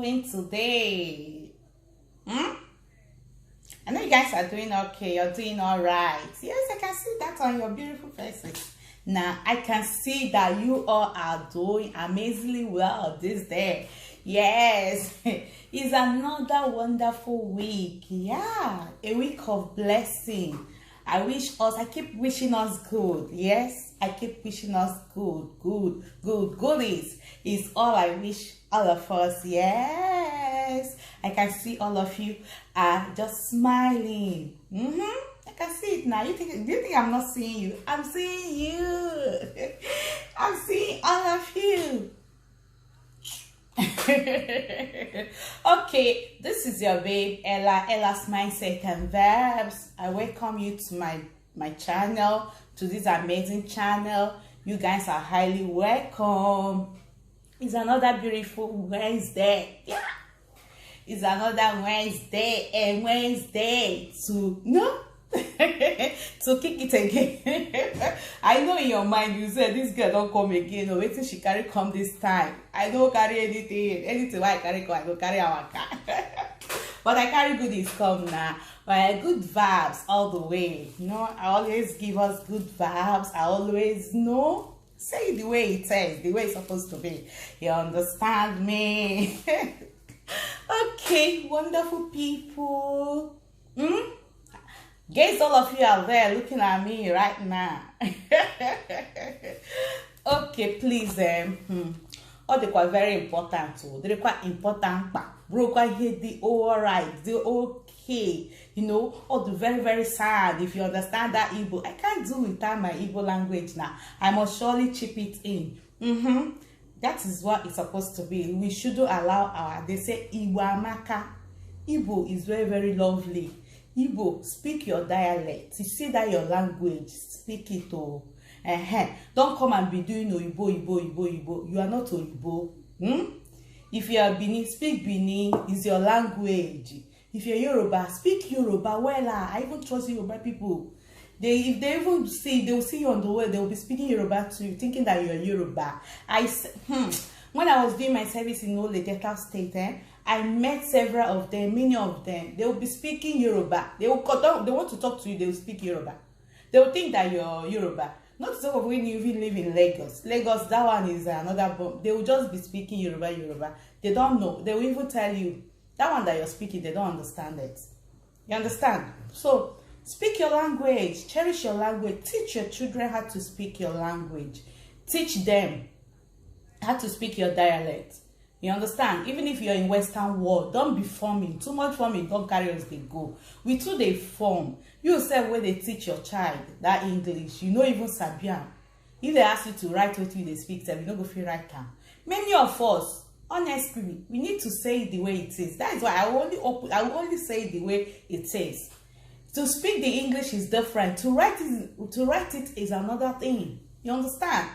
doing today? I know you guys are doing okay. You're doing all right. Yes, I can see that on your beautiful faces. Now, I can see that you all are doing amazingly well this day. Yes, it's another wonderful week. Yeah, a week of blessing. I keep wishing us good. Yes, I keep wishing us goodies is all I wish all of us. Yes, I can see all of you are just smiling. I can see it now. Do you think I'm not seeing you? I'm seeing you. I'm seeing all of you. Okay, this is your babe Ella's Mindset and Verbs. I welcome you to my channel, to this amazing channel. You guys are highly welcome. It's another beautiful Wednesday. Yeah, it's another Wednesday, and Wednesday to to kick it again. I know in your mind you said this girl don't come again, or wait till she carry come this time. I don't carry anything why I carry come, I don't carry our car. But I carry goodies come now. But good vibes all the way. You know, I always give us good vibes. I always say it the way it is, the way it's supposed to be. You understand me? Okay, wonderful people. Guess all of you are there looking at me right now. Okay, please. All they quite very important too. They quite important. Broke here the all right, the okay. You know, all the very, very sad. If you understand that Igbo, I can't do without my Igbo language now. I must surely chip it in. That is what it's supposed to be. We shouldn't allow they say Igbo amaka. Igbo is very, very lovely. Igbo, speak your dialect. You see that your language, speak it. Don't come and be doing Igbo. You are not Igbo. If you are Benin, speak Benin. Is your language. If you're Yoruba, speak Yoruba. Well, I even trust Yoruba people. If they even see, they will see you on the way. They will be speaking Yoruba to you, thinking that you're Yoruba. When I was doing my service in Ole Delta State, I met several of them, many of them. They will be speaking Yoruba. They want to talk to you, they will speak Yoruba. They will think that you're Yoruba. Not to talk of when you even live in Lagos. Lagos, that one is another bomb. They will just be speaking Yoruba. They don't know. They will even tell you, that one that you're speaking, they don't understand it. You understand? So, speak your language. Cherish your language. Teach your children how to speak your language. Teach them how to speak your dialect. You understand? Even if you're in Western world, don't be forming. Too much forming, don't carry us, they go. We too, they form. You say when they teach your child that English, you know even Sabian. If they ask you to write what you they speak, you don't go feel right now. Many of us, honestly, we need to say it the way it is. That is why I will only say it the way it is. To speak the English is different. To write it is another thing. You understand?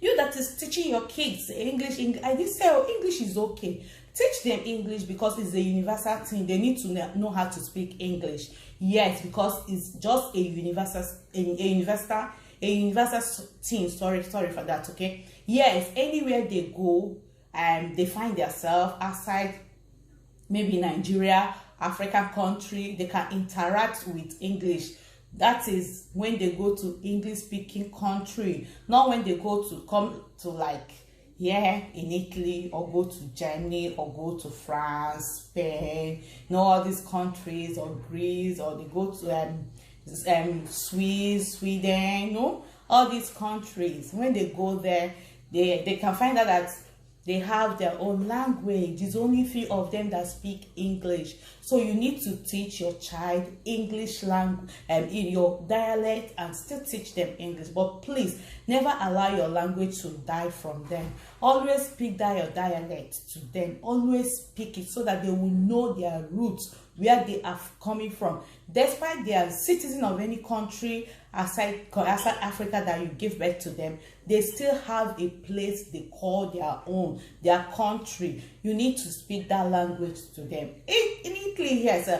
You that is teaching your kids English, I did say, English is okay. Teach them English because it's a universal thing. They need to know how to speak English. Yes, because it's just a universal thing. Sorry for that. Okay. Yes, anywhere they go, they find themselves outside, maybe Nigeria, African country, they can interact with English. That is when they go to English-speaking country, not when they come to like here in Italy, or go to Germany, or go to France, Spain, all these countries, or Greece, or they go to Swiss, Sweden, all these countries. When they go there, they can find out that they have their own language. It's only few of them that speak English. So you need to teach your child English language in your dialect, and still teach them English. But please, never allow your language to die from them. Always speak your dialect to them. Always speak it so that they will know their roots, where they are coming from. Despite they are citizens of any country outside Africa that you give birth to them, they still have a place they call their own, their country. You need to speak that language to them. In Italy, yes,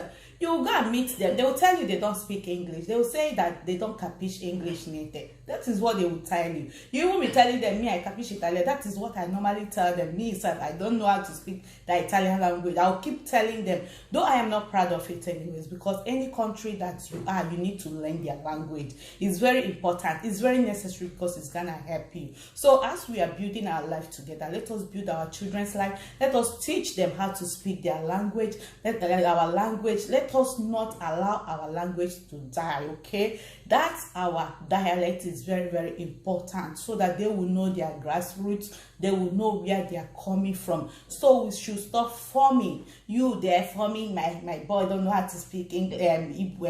You will go and meet them. They will tell you they don't speak English. They will say that they don't capish English native. That is what they will tell you. You won't be telling them, me, I capish Italian. That is what I normally tell them. Me, sir, I don't know how to speak the Italian language. I'll keep telling them, though I am not proud of it anyways, because any country that you are, you need to learn their language. It's very important. It's very necessary because it's gonna help you. So as we are building our life together, let us build our children's life. Let us teach them how to speak their language. Let us not allow our language to die. Okay, that's our dialect is very, very important, so that they will know their grassroots. They will know where they are coming from. So we should stop forming. You there forming my boy don't know how to speak English,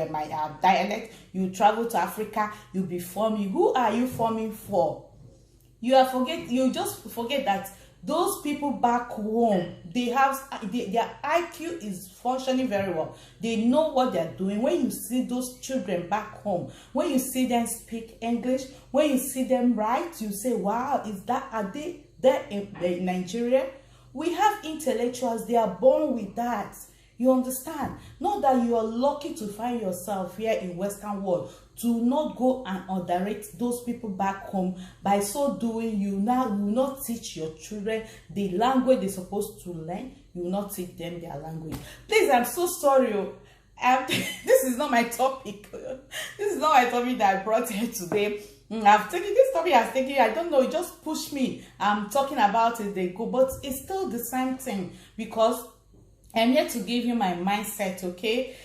my dialect. You travel to Africa, you be forming. Who are you forming for? You just forget that those people back home, their IQ is functioning very well. They know what they're doing. When you see those children back home, when you see them speak English, when you see them write, you say, wow, are they there in Nigeria? We have intellectuals, they are born with that. You understand? Not that you are lucky to find yourself here in Western world. Do not go and underrate those people back home. By so doing, you will not teach your children the language they're supposed to learn. You will not teach them their language. Please, I'm so sorry. This is not my topic. This is not my topic that I brought here today. I've taken this topic, I don't know, it just pushed me. I'm talking about it, they go, but it's still the same thing, because I'm here to give you my mindset, okay?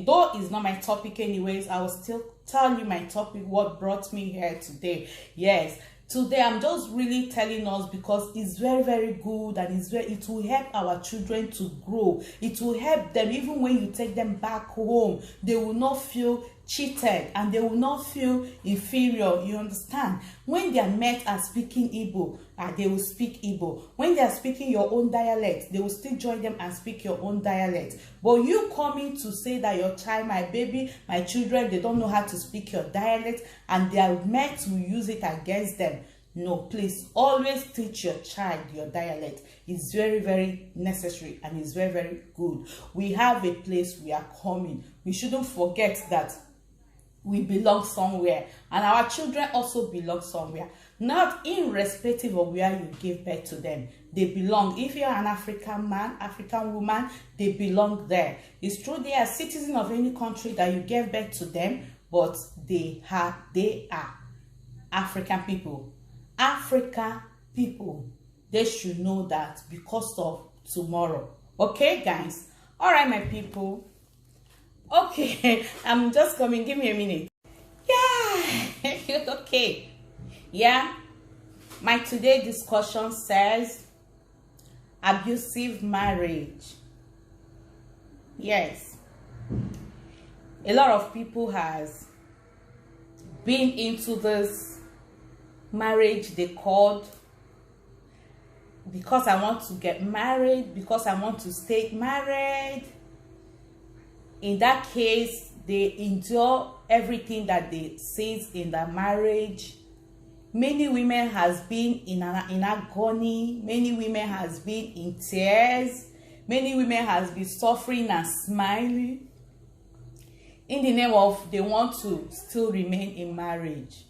Though it's not my topic anyways, I will still tell you my topic, what brought me here today. Yes, today I'm just really telling us because it's very, very good, and it will help our children to grow. It will help them. Even when you take them back home, they will not feel cheated and they will not feel inferior. You understand? When they are met as speaking Igbo, they will speak Igbo. When they are speaking your own dialect, they will still join them and speak your own dialect. But you coming to say that your child, my baby, my children, they don't know how to speak your dialect, and they are met to use it against them. No, please, always teach your child your dialect. It's very, very necessary, and it's very, very good. We have a place we are coming. We shouldn't forget that we belong somewhere, and our children also belong somewhere. Not irrespective of where you give birth to them, they belong. If you're an African man, African woman, they belong there. It's true they are citizens of any country that you gave birth to them, but they are African people. African people, they should know that because of tomorrow. Okay, guys? All right, my people. Okay, I'm just coming. Give me a minute. Yeah. Okay. Yeah. My today discussion says abusive marriage. Yes. A lot of people has been into this marriage they called because I want to get married, because I want to stay married. In that case, they endure everything that they see in the marriage. Many women has been in agony. Many women has been in tears. Many women has been suffering and smiling in the name of they want to still remain in marriage.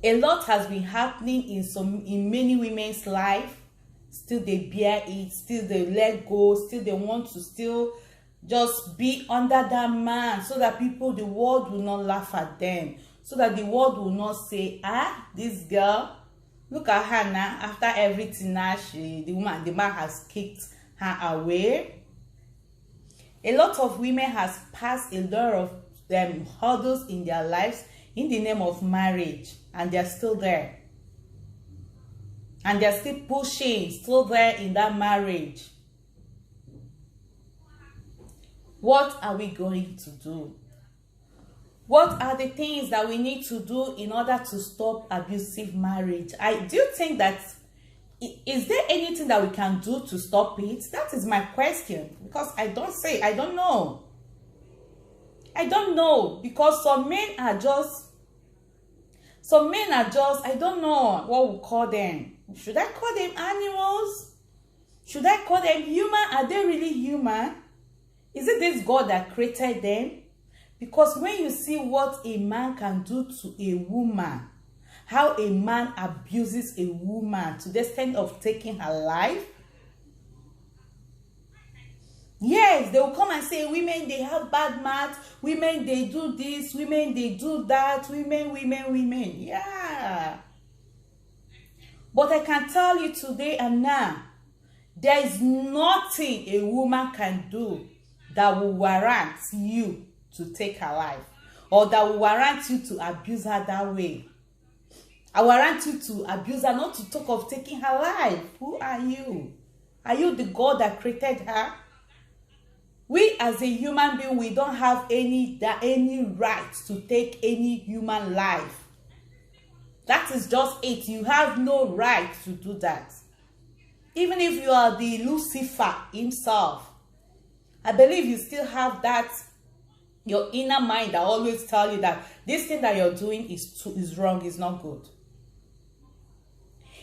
A lot has been happening in many women's life. Still they bear it. Still they let go. Still they want to still just be under that man, so that the world will not laugh at them, so that the world will not say, this girl, look at her now, after everything now, the man has kicked her away. A lot of women has passed a lot of hurdles in their lives in the name of marriage, and they're still there, and they're still pushing, still there in that marriage. What are we going to do? What are the things that we need to do in order to stop abusive marriage? Do you think that, is there anything that we can do to stop it? That is my question, because I don't know. I don't know, because some men are just, I don't know what we call them. Should I call them animals? Should I call them human? Are they really human? Is it this God that created them? Because when you see what a man can do to a woman, how a man abuses a woman to the extent of taking her life, yes, they will come and say women, they have bad math, women, they do this, women, they do that, women. Yeah. But I can tell you today and now, there is nothing a woman can do that will warrant you to take her life, or that will warrant you to abuse her that way. I warrant you to abuse her, not to talk of taking her life. Who are you? Are you the God that created her? We as a human being, we don't have any right to take any human life. That is just it. You have no right to do that. Even if you are the Lucifer himself, I believe you still have that, your inner mind that always tell you that this thing that you're doing is wrong, is not good.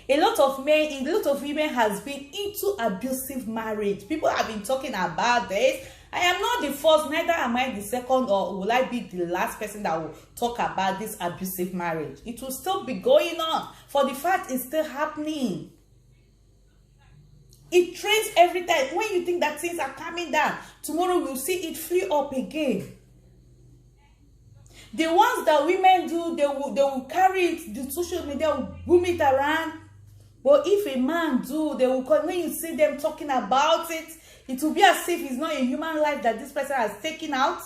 A lot of men, a lot of women has been into abusive marriage. People have been talking about this. I am not the first, neither am I the second, or will I be the last person that will talk about this abusive marriage. It will still be going on, for the fact it's still happening. It trends every time. When you think that things are coming down, tomorrow we'll see it flee up again. The ones that women do, they will carry it, the social media will boom it around. But if a man do, they will come. When you see them talking about it, it will be as if it's not a human life that this person has taken out.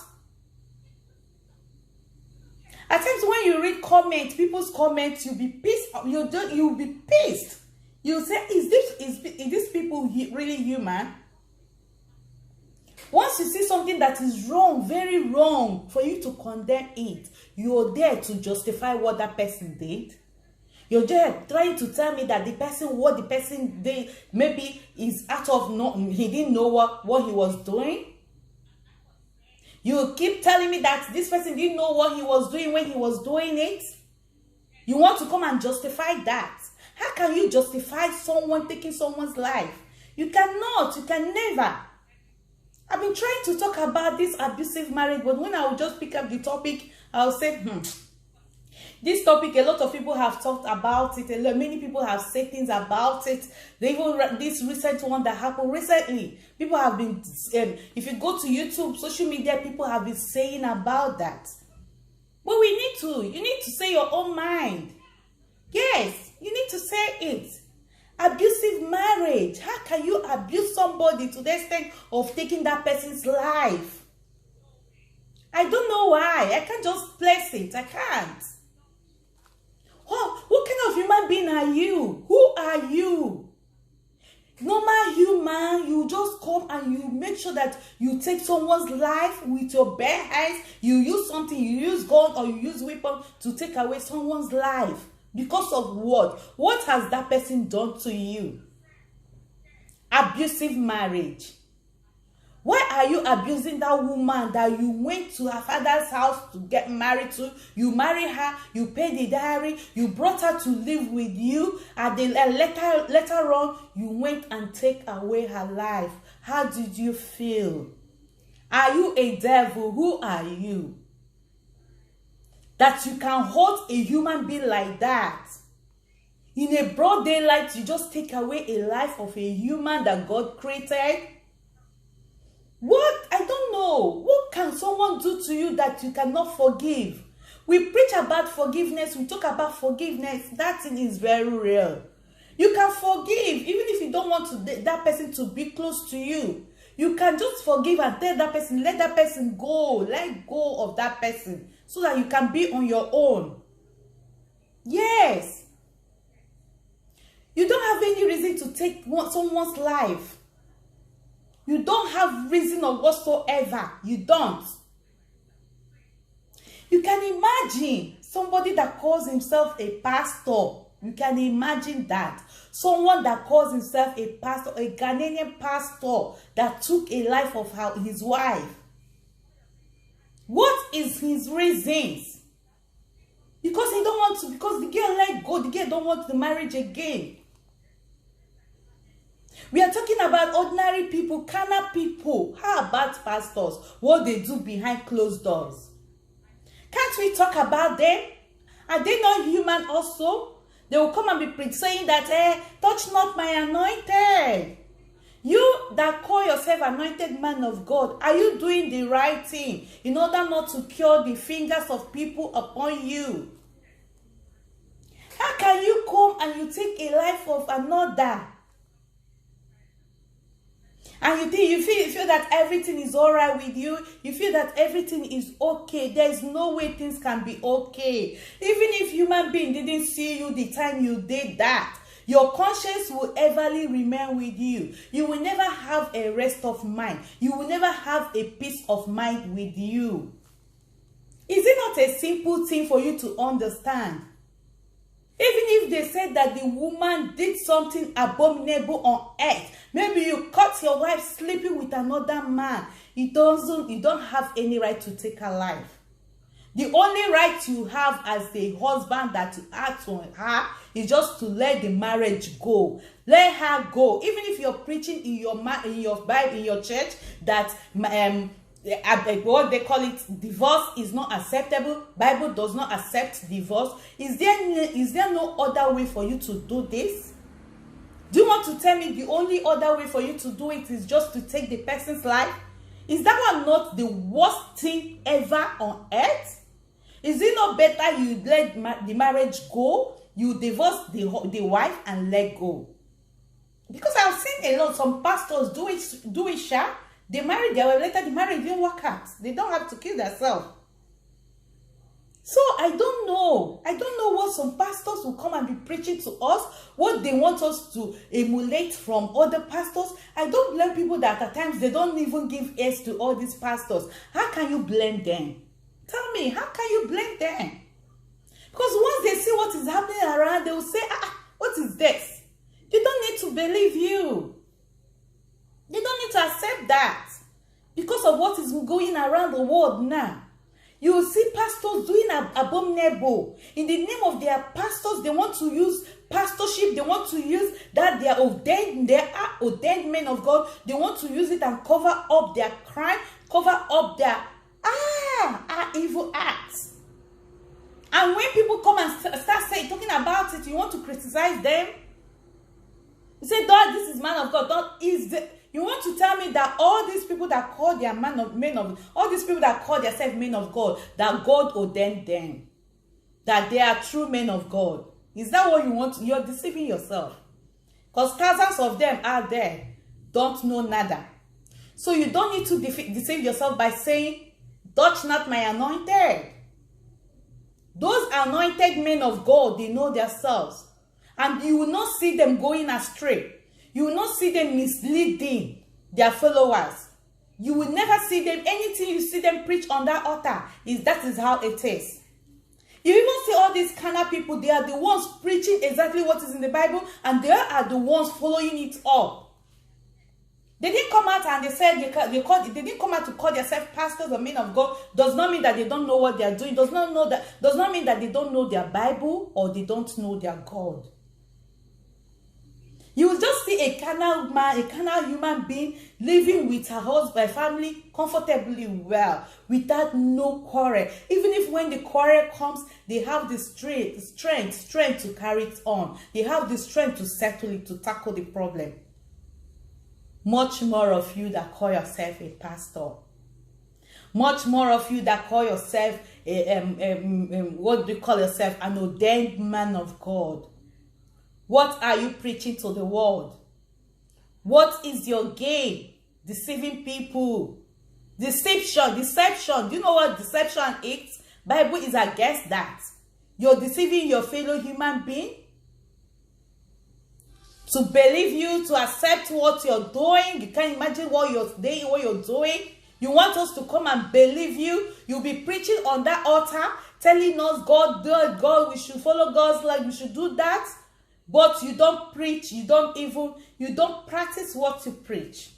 At times when you read comments, people's comments, you'll be pissed. You'll be pissed. You'll say, is these people really human? Once you see something that is wrong, very wrong, for you to condemn it, you're there to justify what that person did. You're there trying to tell me that what the person did, maybe is out of he didn't know what he was doing. You keep telling me that this person didn't know what he was doing when he was doing it. You want to come and justify that. How can you justify someone taking someone's life? You cannot. You can never. I've been trying to talk about this abusive marriage, but when I will just pick up the topic, I'll say, this topic, a lot of people have talked about it. Many people have said things about it. They even this recent one that happened recently. People have been, if you go to YouTube, social media, people have been saying about that. But you need to say your own mind. Yes, you need to say it. Abusive marriage. How can you abuse somebody to the extent of taking that person's life? I don't know why. I can't just place it. I can't. What kind of human being are you? Who are you? Normal human, you just come and you make sure that you take someone's life with your bare hands. You use something, you use gun or you use weapon to take away someone's life. Because of what? What has that person done to you? Abusive marriage. Why are you abusing that woman that you went to her father's house to get married to? You marry her, you pay the dowry, you brought her to live with you, and then later on, you went and take away her life. How did you feel? Are you a devil? Who are you? That you can hold a human being like that. In a broad daylight, you just take away a life of a human that God created. What? I don't know. What can someone do to you that you cannot forgive? We preach about forgiveness. We talk about forgiveness. That thing is very real. You can forgive even if you don't want that person to be close to you. You can just forgive and tell that person, let that person go. Let go of that person so that you can be on your own. Yes. You don't have any reason to take someone's life. You don't have reason or whatsoever. You don't. You can imagine somebody that calls himself a pastor. You can imagine that. Someone that calls himself a pastor, a Ghanaian pastor that took a life of his wife. What is his reasons? Because he don't want to, because the girl let go, the girl don't want the marriage again. We are talking about ordinary people, carnal people. How about pastors? What they do behind closed doors? Can't we talk about them? Are they not human also? They will come and be saying that, touch not my anointed. You that call yourself anointed man of God, are you doing the right thing in order not to cure the fingers of people upon you? How can you come and you take a life of another? And you think you feel that everything is all right with you. You feel that everything is okay. There is no way things can be okay. Even if human being didn't see you the time you did that, your conscience will everly remain with you. You will never have a rest of mind. You will never have a peace of mind with you. Is it not a simple thing for you to understand? Even if they said that the woman did something abominable on earth, maybe you caught your wife sleeping with another man, you don't have any right to take her life. The only right you have as the husband that to act on her is just to let the marriage go. Let her go. Even if you're preaching in your Bible, in your church, that what they call it, divorce is not acceptable. Bible does not accept divorce. Is there no other way for you to do this? Do you want to tell me the only other way for you to do it is just to take the person's life? Is that one not the worst thing ever on earth? Is it not better you let the marriage go, you divorce the wife and let go? Because I've seen a lot, some pastors do it, sha. They married their wife, later the marriage didn't work out. They don't have to kill themselves. So I don't know. I don't know what some pastors will come and be preaching to us, what they want us to emulate from other pastors. I don't blame people that at times they don't even give ears to all these pastors. How can you blame them? Tell me, how can you blame them? Because once they see what is happening around, they will say, what is this? They don't need to believe you. They don't need to accept that because of what is going around the world now. You will see pastors doing abominable. In the name of their pastors, they want to use pastorship. They want to use that they are ordained men of God. They want to use it and cover up their crime, cover up their evil acts. And when people come and start talking about it, you want to criticize them. You say, "Dog, this is man of God." You want to tell me that all these people that call their all these people that call themselves men of God, that God ordained them, that they are true men of God? Is that what you want? You're deceiving yourself. Because thousands of them out there don't know nada. So you don't need to deceive yourself by saying, "Touch not my anointed." Those anointed men of God, they know themselves. And you will not see them going astray. You will not see them misleading their followers. You will never see them, anything you see them preach on that altar, that is how it is. You even see all these carnal people, they are the ones preaching exactly what is in the Bible, and they are the ones following it up. They didn't come out and they said they didn't come out to call themselves pastors or men of God. Does not mean that they don't know what they are doing. Does not mean that they don't know their Bible or they don't know their God. You will just see a carnal man, a carnal human being living with her husband, family comfortably well, without no quarrel. Even if when the quarrel comes, they have the strength to carry it on. They have the strength to settle it, to tackle the problem. Much more of you that call yourself a pastor. Much more of you that call yourself what do you call yourself? An ordained man of God. What are you preaching to the world? What is your game? Deceiving people. Deception. Do you know what deception is? Bible is against that. You're deceiving your fellow human being to believe you, to accept what you're doing. You can't imagine what you're doing. You want us to come and believe you. You'll be preaching on that altar, telling us God, we should follow God's life, we should do that. But you don't preach, you don't practice what you preach.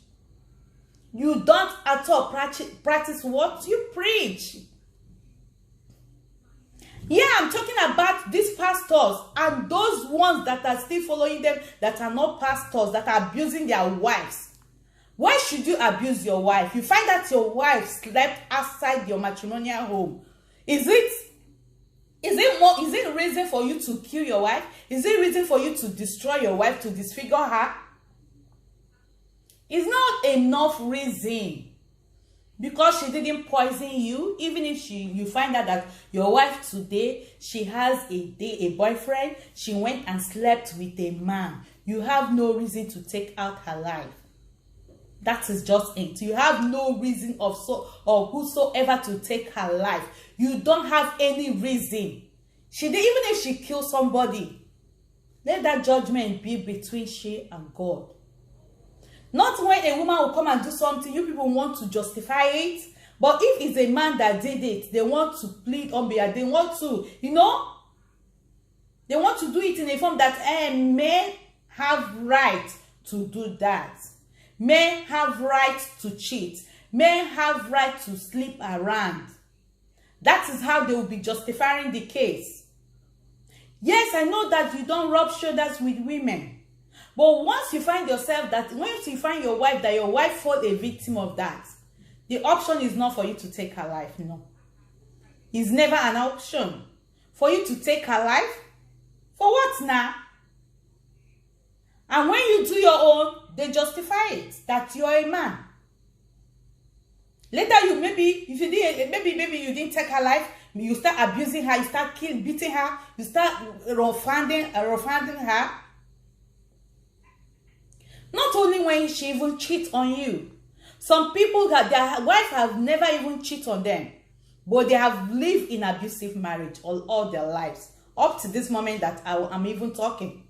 You don't at all practice what you preach. Yeah, I'm talking about these pastors and those ones that are still following them that are not pastors, that are abusing their wives. Why should you abuse your wife? You find that your wife slept outside your matrimonial home. Is it a reason for you to kill your wife? Is it a reason for you to destroy your wife, to disfigure her? It's not enough reason. Because she didn't poison you, even if you find out that your wife today, she has a boyfriend, she went and slept with a man, you have no reason to take out her life. That is just it. You have no reason of whosoever to take her life. You don't have any reason. Even if she kills somebody, let that judgment be between she and God. Not when a woman will come and do something, you people want to justify it. But if it's a man that did it, they want to plead on behalf. They want to, they want to do it in a form that men have right to do that. Men have right to cheat. Men have right to sleep around. That is how they will be justifying the case. Yes, I know that you don't rub shoulders with women. But once you find yourself once you find your wife, that your wife fall a victim of that, the option is not for you to take her life, no. It's never an option. For you to take her life? For what now? And when you do your own, they justify it, that you're a man. Later maybe you didn't take her life, you start abusing her, you start beating her, you start roughhanding her. Not only when she even cheats on you. Some people that their wife have never even cheated on them, but they have lived in abusive marriage all their lives, up to this moment that I'm even talking.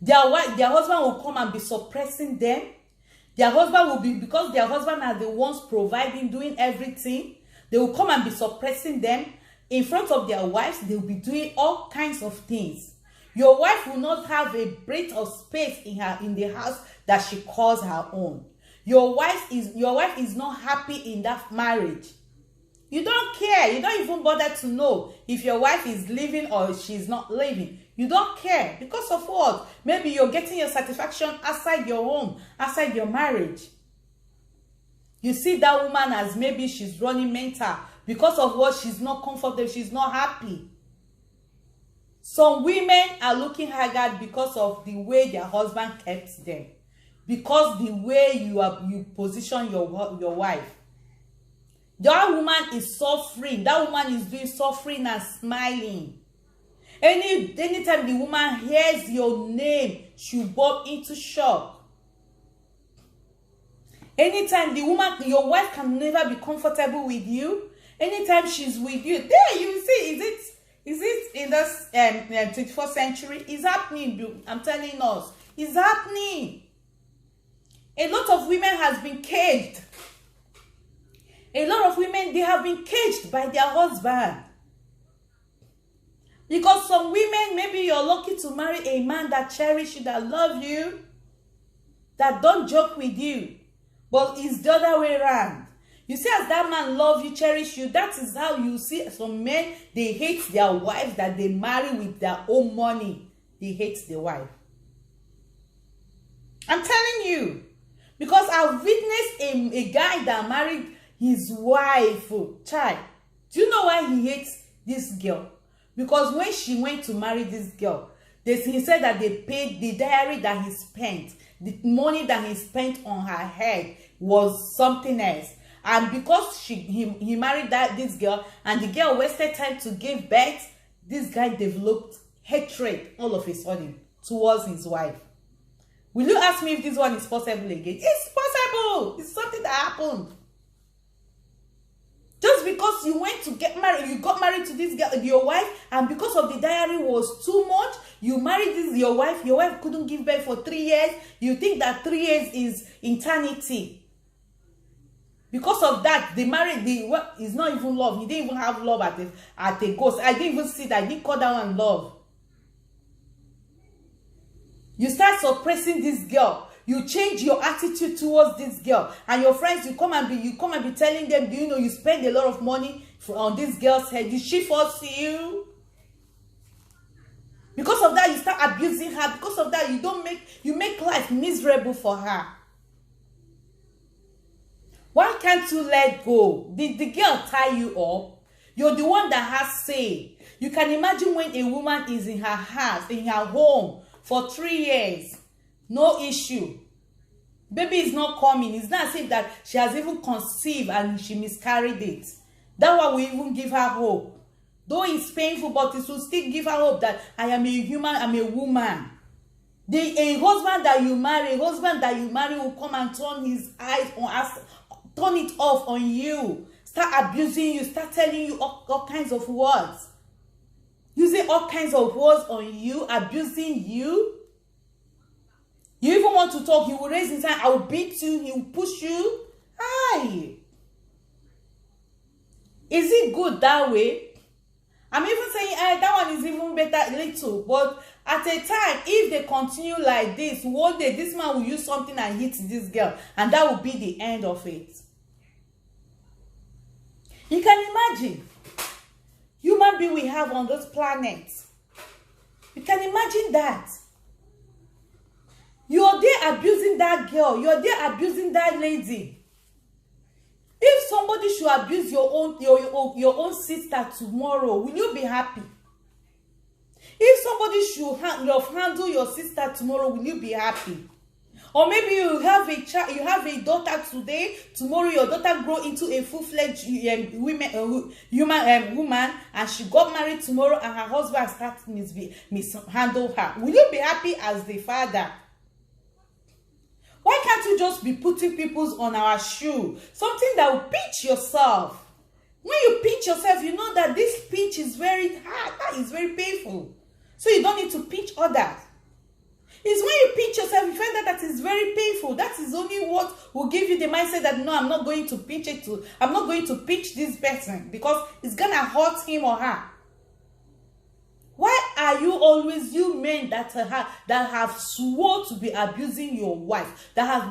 Their husband will come and be suppressing them. Their husband will be, because their husband are the ones providing, doing everything, they will come and be suppressing them. In front of their wives, they will be doing all kinds of things. Your wife will not have a breath of space in the house that she calls her own. Your wife is not happy in that marriage. You don't care. You don't even bother to know if your wife is living or she's not living. You don't care. Because of what? Maybe you're getting your satisfaction outside your home, outside your marriage. You see that woman as maybe she's running mental because of what, she's not comfortable, she's not happy. Some women are looking haggard because of the way their husband kept them. Because the way you position your wife. That woman is suffering. That woman is doing suffering and smiling. Anytime the woman hears your name, she'll bump into shock. Anytime your wife can never be comfortable with you. Anytime she's with you, there you see, is it in this 21st century? It's happening. I'm telling us, it's happening. A lot of women has been caged. A lot of women, they have been caged by their husband. Because some women, maybe you're lucky to marry a man that cherishes you, that loves you, that don't joke with you. But it's the other way around. You see, as that man loves you, cherish you, that is how you see some men, they hate their wives that they marry with their own money. They hate the wife. I'm telling you. Because I've witnessed a guy that married his wife. Child, do you know why he hates this girl? Because when she went to marry this girl, he said that they paid the diary that he spent, the money that he spent on her head was something else. And because he married this girl, and the girl wasted time to give birth, this guy developed hatred all of a sudden towards his wife. Will you ask me if this one is possible again? It's possible. It's something that happened. Just because you went to get married, you got married to this girl, your wife, and because of the diary was too much, you married your wife couldn't give birth for 3 years. You think that 3 years is eternity. Because of that, they married, it's not even love. He didn't even have love at the ghost. I didn't even see that. I didn't call that one love. You start suppressing this girl. you change your attitude towards this girl, and your friends, you come and be telling them, do you know you spend a lot of money on this girl's head? Did she force you? Because of that, you start abusing her. Because of that, you make life miserable for her. Why can't you let go? Did the girl tie you up? You're the one that has say. You can imagine when a woman is in her house, in her home for 3 years, no issue. Baby is not coming. It's not as if that she has even conceived and she miscarried it. That one will even give her hope. Though it's painful, but it will still give her hope that I am a human, I'm a woman. A husband that you marry will come and turn his eyes on us, turn it off on you, start abusing you, start telling you all kinds of words, using all kinds of words on you, abusing you. You even want to talk, he will raise his hand, I will beat you, he will push you. Hi. Is it good that way? I'm even saying that one is even better little, but at a time, if they continue like this, one day this man will use something and hit this girl, and that will be the end of it. You can imagine human being we have on this planet. You can imagine that. You're there abusing that girl, you're there abusing that lady. If somebody should abuse your own sister tomorrow, will you be happy? If somebody should handle your sister tomorrow, will you be happy? Or maybe you have a child, you have a daughter today, tomorrow your daughter grow into a full-fledged woman, and she got married tomorrow, and her husband starts mishandle her. Will you be happy as the father? Why can't you just be putting people's on our shoe? Something that will pinch yourself. When you pinch yourself, you know that this pinch is very hard. That is very painful. So you don't need to pinch others. It's when you pinch yourself, you find that is very painful. That is only what will give you the mindset that no, I'm not going to pinch it to. I'm not going to pinch this person because it's gonna hurt him or her. Why are you always, you men that have sworn to be abusing your wife, that have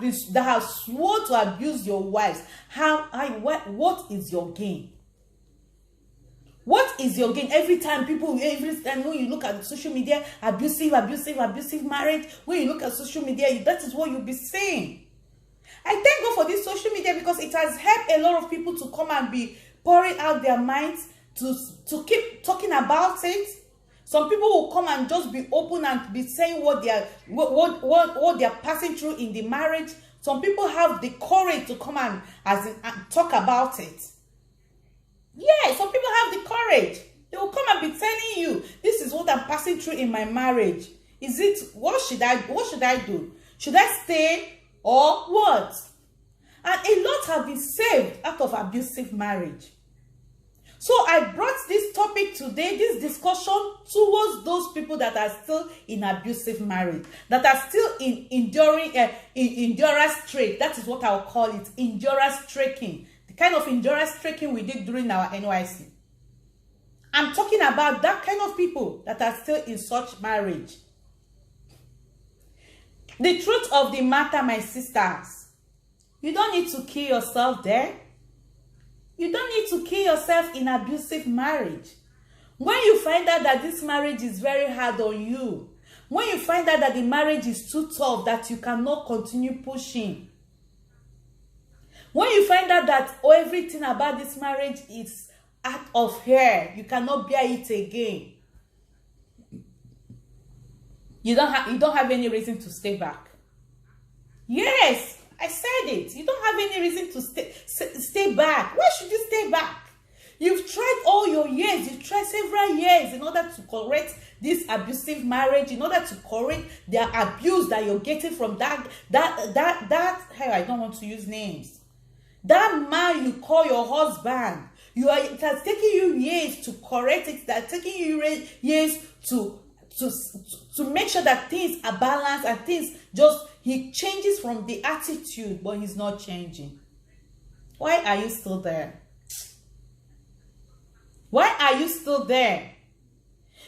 sworn to abuse your wives? What is your gain? What is your gain? Every time when you look at social media, abusive marriage, when you look at social media, that is what you'll be saying. I thank God for this social media because it has helped a lot of people to come and be pouring out their minds, to keep talking about it. Some people will come and just be open and be saying what they are passing through in the marriage. Some people have the courage to come and talk about it. Yeah, some people have the courage. They will come and be telling you, this is what I'm passing through in my marriage. What should I do? Should I stay or what? And a lot have been saved out of abusive marriage. So I brought this topic today, this discussion, towards those people that are still in abusive marriage, that are still in endurance trek. That is what I'll call it, endurance trekking. The kind of endurance trekking we did during our NYC. I'm talking about that kind of people that are still in such marriage. The truth of the matter, my sisters, you don't need to kill yourself there. You don't need to kill yourself in abusive marriage. When you find out that this marriage is very hard on you, when you find out that the marriage is too tough, that you cannot continue pushing, when you find out that everything about this marriage is out of here, you cannot bear it again, you don't have any reason to stay back. Yes, I said it. You don't have any reason to stay back. Why should you stay back? You've tried all your years. You've tried several years in order to correct this abusive marriage, in order to correct the abuse that you're getting from that. Hey, I don't want to use names. That man you call your husband. It has taken you years to correct it. It has taken you years to make sure that things are balanced and things he changes from the attitude, but he's not changing. Why are you still there? Why are you still there?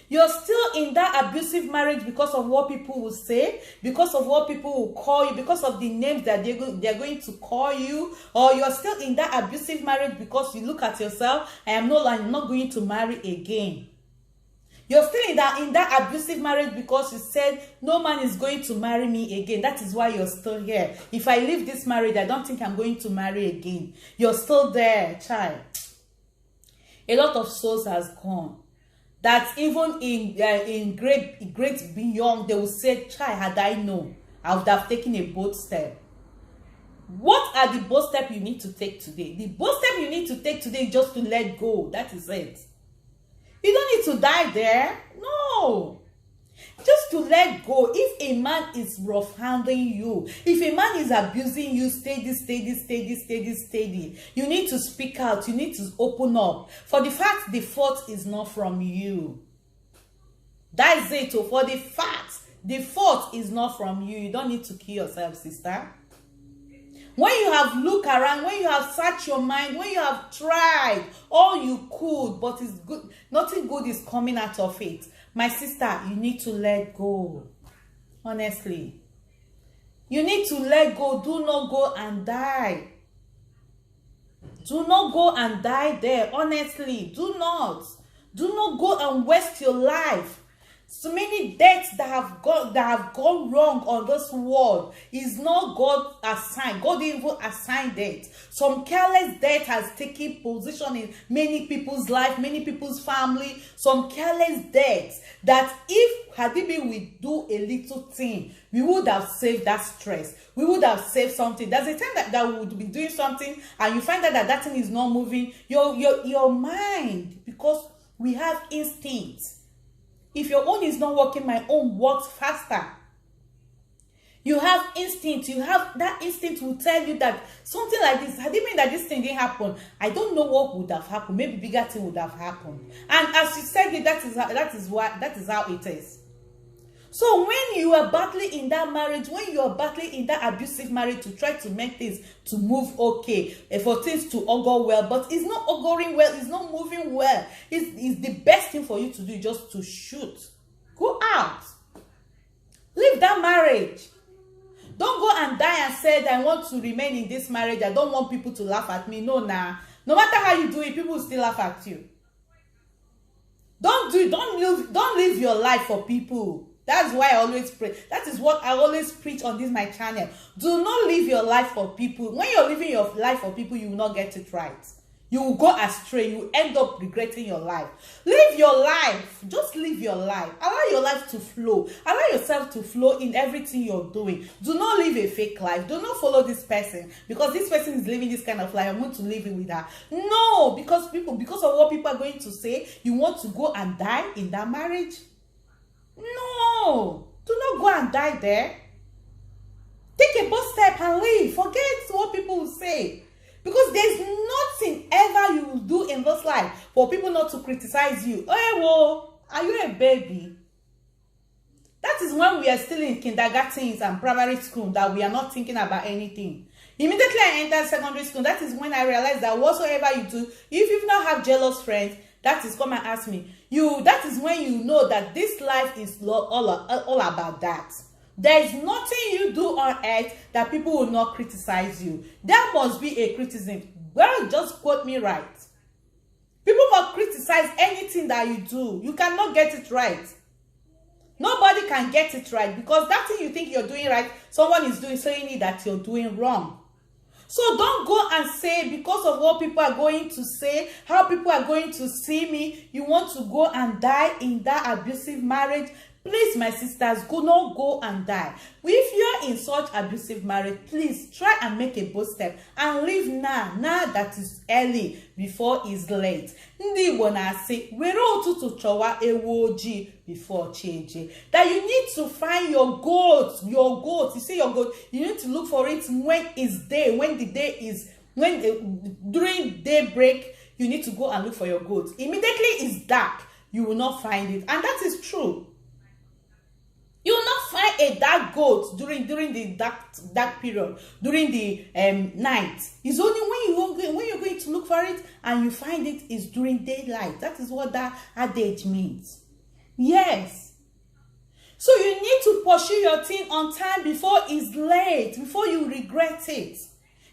You're still in that abusive marriage because of what people will say, because of what people will call you, because of the names that they're going to call you, or you're still in that abusive marriage because you look at yourself, I'm not going to marry again. You're still in that abusive marriage because you said no man is going to marry me again. That is why you're still here. If I leave this marriage, I don't think I'm going to marry again. You're still there, child. A lot of souls has gone. That even in great beyond, they will say, child, had I known, I would have taken a bold step. What are the bold steps you need to take today? The bold step you need to take today is just to let go. That is it. You don't need to die there. No. Just to let go. If a man is rough handling you, if a man is abusing you, steady, you need to speak out. You need to open up. For the fact the fault is not from you. That's it. So for the fact the fault is not from you, you don't need to kill yourself, sister. When you have looked around, when you have searched your mind, when you have tried all you could, but it's good, nothing good is coming out of it. My sister, you need to let go. Honestly. You need to let go. Do not go and die. Do not go and die there. Honestly, do not. Do not go and waste your life. So many deaths that have gone wrong on this world is not God assigned. God didn't even assign it. Some careless death has taken position in many people's life, many people's family. Some careless deaths that if had it been we do a little thing, we would have saved that stress. We would have saved something. There's a time that we would be doing something and you find out that thing is not moving. Your mind, because we have instincts. If your own is not working, my own works faster. You have instinct. You have that instinct will tell you that something like this, had it been that this thing didn't happen, I don't know what would have happened. Maybe bigger thing would have happened. And as you said it, that is how it is. So when you are battling in that marriage, when you are battling in that abusive marriage to try to make things to move okay, for things to augur well, but it's not auguring well, it's not moving well. It's the best thing for you to do just to shoot. Go out. Leave that marriage. Don't go and die and say, I want to remain in this marriage. I don't want people to laugh at me. No, nah. No matter how you do it, people will still laugh at you. Don't live your life for people. That's why I always pray. That is what I always preach on this my channel. Do not live your life for people. When you're living your life for people, you will not get it right. You will go astray. You will end up regretting your life. Live your life. Just live your life. Allow your life to flow. Allow yourself to flow in everything you're doing. Do not live a fake life. Do not follow this person because this person is living this kind of life. I'm going to live it with her. No, because of what people are going to say, you want to go and die in that marriage. No, do not go and die there. Take a bold step and leave. Forget what people will say. Because there's nothing ever you will do in this life for people not to criticize you. Oh, well, are you a baby? That is when we are still in kindergartens and primary school that we are not thinking about anything. Immediately I entered secondary school, that is when I realized that whatsoever you do, if you not have jealous friends, that is come and ask me. That is when you know that this life is all about that. There is nothing you do on earth that people will not criticize you. There must be a criticism. Well, just quote me right. People must criticize anything that you do. You cannot get it right. Nobody can get it right because that thing you think you're doing right, someone is saying that you're doing wrong. So don't go and say because of what people are going to say, how people are going to see me, you want to go and die in that abusive marriage. Please, my sisters, not go and die. If you are in such abusive marriage, please try and make a bold step and leave now that is early before it's late. Ndị wanna say, were ụtụtụ chọwa ewu ojii before change. That you need to find your goat. You see your goat. You need to look for it when it's day, during daybreak. You need to go and look for your goat. Immediately it's dark, you will not find it, and that is true. You will not find a dark goat during the dark period, during the night. It's only when you're going to look for it and you find it is during daylight. That is what that adage means. Yes. So you need to pursue your thing on time before it's late, before you regret it.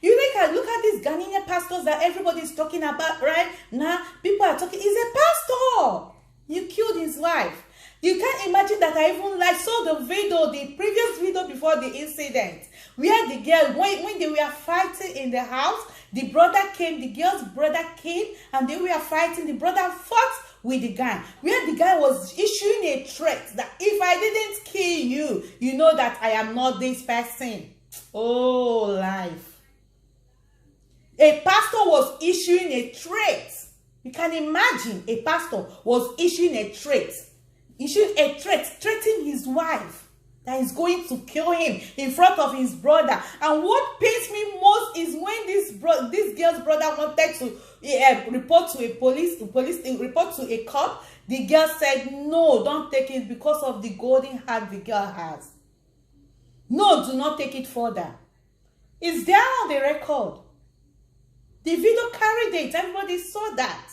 You look at these Ghanaian pastors that everybody's talking about right now. People are talking, he's a pastor. You killed his wife. You can't imagine that I even saw the video, the previous video before the incident, where the girl, when they were fighting in the house, the brother came, the girl's brother came, and they were fighting. The brother fought with the guy, where the guy was issuing a threat that if I didn't kill you, you know that I am not this person. Oh, life. A pastor was issuing a threat. You can imagine a pastor was issuing a threat. Threatening his wife that is going to kill him in front of his brother. And what pains me most is when this girl's brother wanted to report to report to a cop. The girl said, no, don't take it because of the golden heart the girl has. No, do not take it further. It's there on the record. The video carried it. Everybody saw that.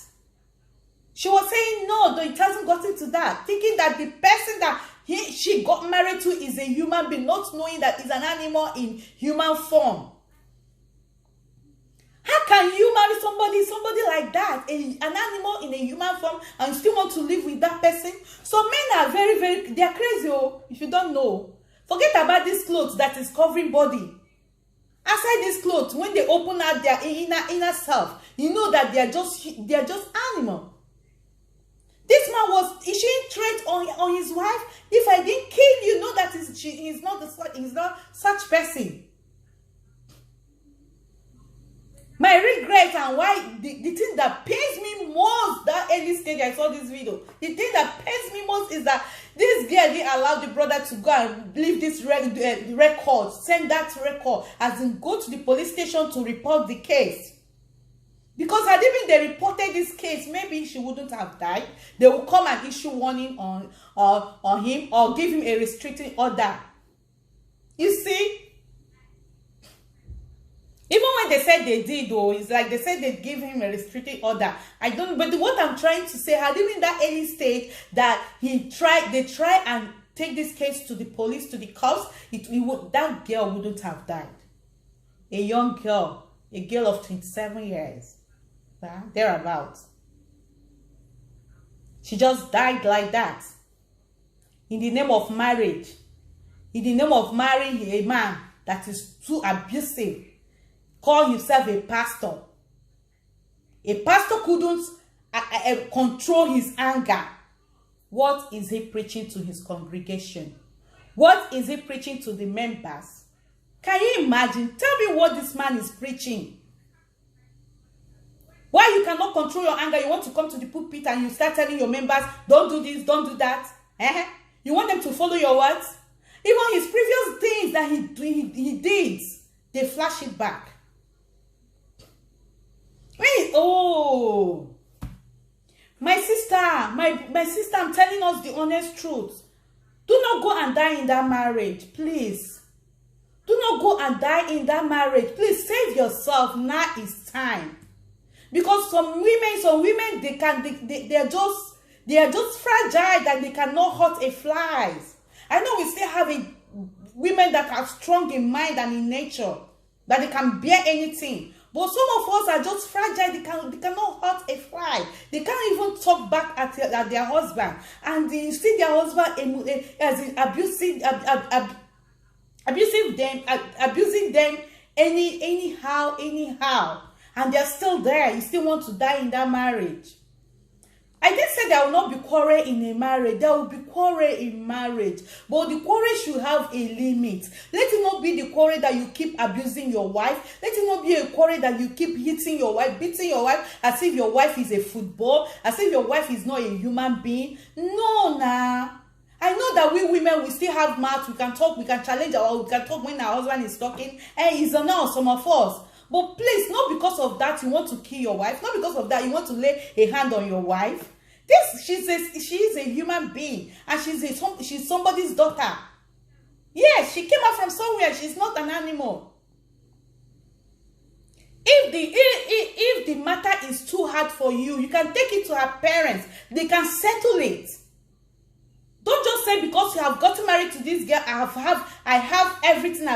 She was saying no, though it hasn't gotten to that. Thinking that the person that she got married to is a human being, not knowing that it's an animal in human form. How can you marry somebody like that, an animal in a human form, and still want to live with that person? So men are they are crazy, oh, if you don't know. Forget about this clothes that is covering body. Outside this clothes, when they open out their inner self, you know that they are just animal. This man was issuing threat on his wife. If I didn't kill you, know that he's not such person. My regret and why the thing that pains me most that early stage I saw this video. The thing that pains me most is that this girl didn't allow the brother to go and leave this record, send that record, as in go to the police station to report the case. Because had even they reported this case, maybe she wouldn't have died. They will come and issue warning on him or give him a restricting order. You see? Even when they said they did, though, it's like they said they gave him a restricting order. I don't, but what I'm trying to say, had even that early stage that they try and take this case to the police, to the cops, that girl wouldn't have died. A young girl, a girl of 27 years, thereabouts. She just died like that. In the name of marriage. In the name of marrying a man that is too abusive. Call himself a pastor. A pastor couldn't control his anger. What is he preaching to his congregation? What is he preaching to the members? Can you imagine? Tell me what this man is preaching. Why you cannot control your anger? You want to come to the pulpit and you start telling your members, don't do this, don't do that. You want them to follow your words? Even his previous things that he did, they flash it back. Wait, oh, my sister, my sister, I'm telling us the honest truth. Do not go and die in that marriage, please. Do not go and die in that marriage. Please save yourself. Now is time. Because some women, they are just fragile that they cannot hurt a fly. I know we still have women that are strong in mind and in nature, that they can bear anything. But some of us are just fragile. They cannot hurt a fly. They can't even talk back at their husband. And you see their husband as abusing them anyhow. And they're still there. You still want to die in that marriage. I did say there will not be quarrel in a marriage. There will be quarrel in marriage. But the quarrel should have a limit. Let it not be the quarrel that you keep abusing your wife. Let it not be a quarrel that you keep hitting your wife, beating your wife, as if your wife is a football, as if your wife is not a human being. No, nah. I know that we women, we still have mouth. We can talk, we can challenge we can talk when our husband is talking. And it's a no, some of us. But please, not because of that you want to kill your wife. Not because of that you want to lay a hand on your wife. She is a human being, and she's somebody's daughter. Yes, she came out from somewhere. She's not an animal. If the matter is too hard for you, you can take it to her parents. They can settle it. Don't just say because you have gotten married to this girl, I have everything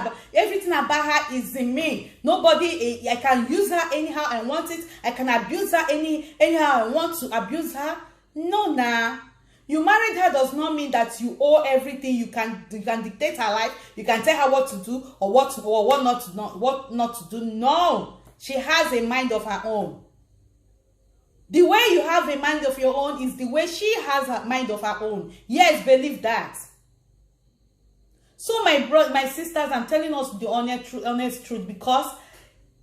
about her is in me. Nobody, I can use her anyhow I want it. I can abuse her anyhow I want to abuse her. No, nah. You married her does not mean that you owe everything. You can dictate her life. You can tell her what to do or what not to do. No, she has a mind of her own. The way you have a mind of your own is the way she has a mind of her own. Yes, believe that. So my sisters, I'm telling us the honest truth, because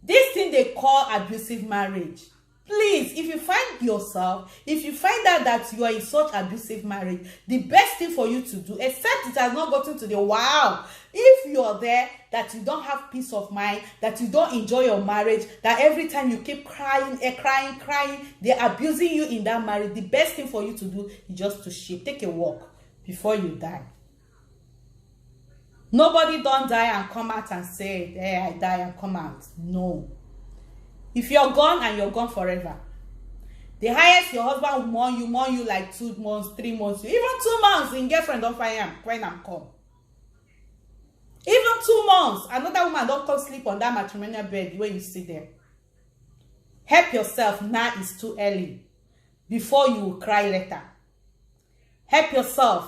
this thing they call abusive marriage. Please, if you find yourself, if you find out that you are in such abusive marriage, the best thing for you to do, except it has not gotten to the wow, if you're there, that you don't have peace of mind, that you don't enjoy your marriage, that every time you keep crying, they're abusing you in that marriage, the best thing for you to do is just to shift, take a walk before you die. Nobody don't die and come out and say, hey, I die and come out. No. If you're gone and you're gone forever, the highest your husband will mourn you like 2 months, 3 months, even 2 months in girlfriend don't find him when I'm come. Even 2 months, another woman don't come sleep on that matrimonial bed where you sit there. Help yourself, now is too early. Before you will cry later. Help yourself.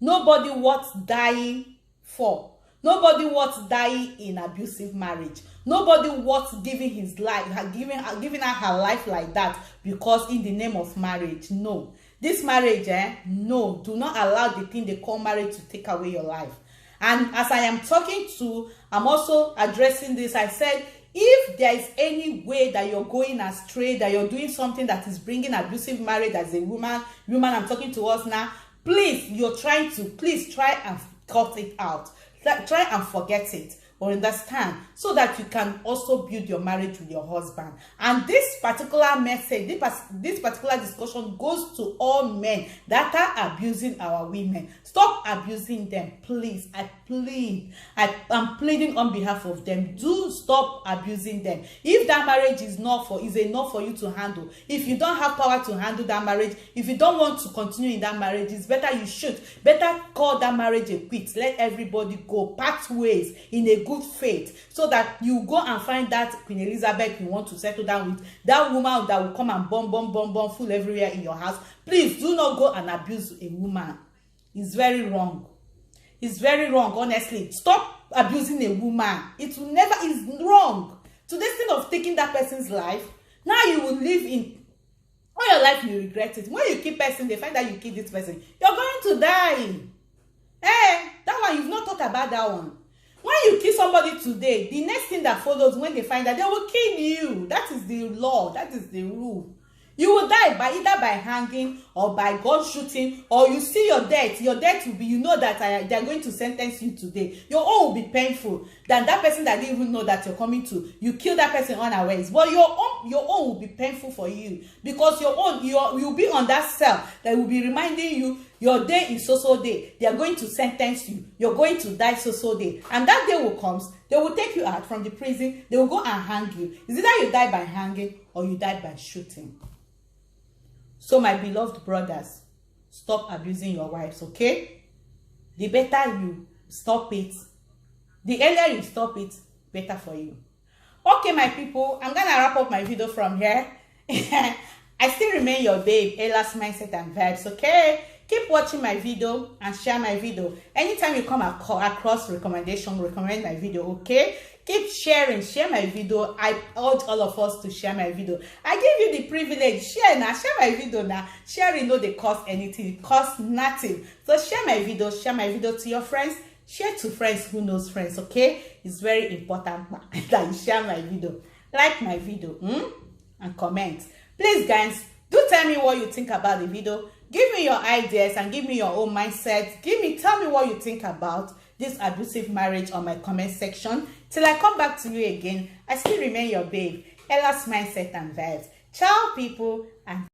Nobody wants dying for. Nobody wants dying in abusive marriage. Nobody wants giving his life, giving her her life like that because in the name of marriage. No. This marriage, no. Do not allow the thing they call marriage to take away your life. And as I am talking to, I'm also addressing this. I said, if there is any way that you're going astray, that you're doing something that is bringing abusive marriage as a woman I'm talking to us now, please, please try and cut it out. Try and forget it or understand, so that you can also build your marriage with your husband. And this particular message, this particular discussion goes to all men that are abusing our women. Stop abusing them, please. I plead. I'm pleading on behalf of them. Do stop abusing them. If that marriage is enough for you to handle, if you don't have power to handle that marriage, if you don't want to continue in that marriage, it's better you should. Better call that marriage a quit. Let everybody go, part ways in a good faith, so that you go and find that Queen Elizabeth you want to settle down with, that woman that will come and bomb fool everywhere in your house. Please do not go and abuse a woman. It's very wrong. It's very wrong, honestly. Stop abusing a woman. It will never, is wrong. To the extent of taking that person's life, now you will live in all your life, you regret it. When you kill person, they find that you kill this person, you're going to die. That one, you've not thought about that one. When you kill somebody today, the next thing that follows, when they find that, they will kill you. That is the law. That is the rule. You will die either by hanging or by gun shooting, or you see your death. Your death will be, you know that they are going to sentence you today. Your own will be painful than that person that didn't even know that you're coming to. You kill that person unawares. But your own will be painful for you, because your own, you'll be on that cell that will be reminding you your day is so day. They are going to sentence you. You're going to die so day. And that day will come. They will take you out from the prison. They will go and hang you. Is either you die by hanging or you die by shooting. So my beloved brothers, stop abusing your wives, okay? The better you stop it, the earlier you stop it, better for you. Okay, my people, I'm gonna wrap up my video from here. I still remain your babe, Ella's Mindset and Vibes, okay? Keep watching my video and share my video. Anytime you come across recommend my video, okay? Keep sharing, share my video. I urge all of us to share my video. I give you the privilege, share now, share my video now. Sharing no they cost anything, it costs nothing. So share my video to your friends, share to friends who knows friends, okay? It's very important that you share my video, like my video, and comment. Please guys, do tell me what you think about the video. Give me your ideas and give me your own mindset. Tell me what you think about this abusive marriage on my comment section. Till I come back to you again, I still remain your babe, Ella's Mindset and Vibes. Ciao people, and